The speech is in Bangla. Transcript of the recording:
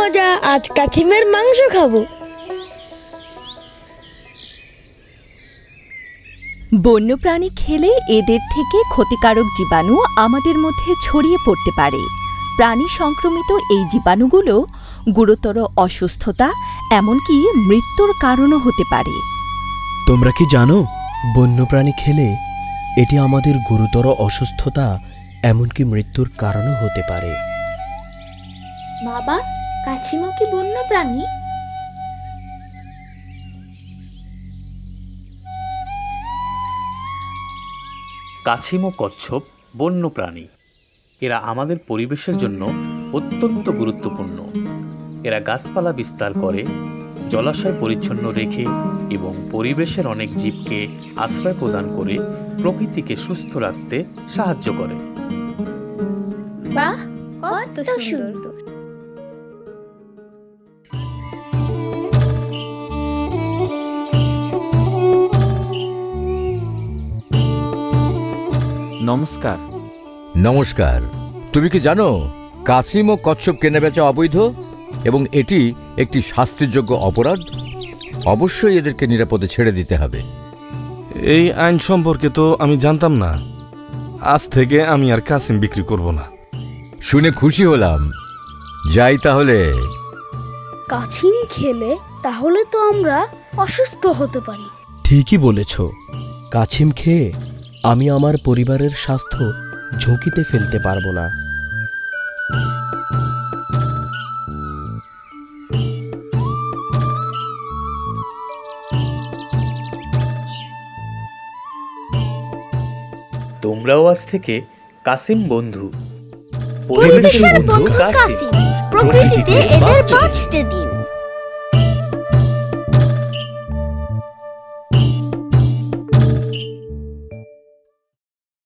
মজা, আজ কাছিমের মাংস খাবো। বন্যপ্রাণী খেলে এদের থেকে ক্ষতিকারক জীবাণু আমাদের মধ্যে ছড়িয়ে পড়তে পারে। প্রাণী সংক্রমিত এই জীবাণুগুলো গুরুতর অসুস্থতা এমনকি মৃত্যুর কারণও হতে পারে। তোমরা কি জানো, বন্যপ্রাণী খেলে এটি আমাদের গুরুতর অসুস্থতা এমনকি মৃত্যুর কারণও হতে পারে। বাবা, কাছিমও কি বন্যপ্রাণী? কাছিম ও কচ্ছপ বন্যপ্রাণী। এরা আমাদের পরিবেশের জন্য অত্যন্ত গুরুত্বপূর্ণ। এরা গাছপালা বিস্তার করে, জলাশয় পরিচ্ছন্ন রেখে এবং পরিবেশের অনেক জীবকে আশ্রয় প্রদান করে প্রকৃতিকে সুস্থ রাখতে সাহায্য করে। বাহ, কত সুন্দর! নমস্কার। নমস্কার। তুমি কি জানো কাছিম ও কচ্ছপ কেনাবেচা অবৈধ এবং এটি একটি শাস্তিযোগ্য অপরাধ? অবশ্যই এদেরকে নিরাপদে ছেড়ে দিতে হবে। এই আইন সম্পর্কে তো আমি জানতাম না। আজ থেকে আমি আর কাছিম বিক্রি করব না। শুনে খুশি হলাম। যাই তাহলে। কাছিম খেলে তাহলে তো আমরা অসুস্থ হতে পারি। ঠিকই বলেছ। কাছিম খেয়ে আমি আমার পরিবারের স্বাস্থ্য ঝুঁকিতে ফেলতে পারবো না। তোমরাও আজ থেকে কাছিম বন্ধু। পরিবেশের বন্ধু কাছিম, প্রকৃতিতে এদের বাঁচতে দিন।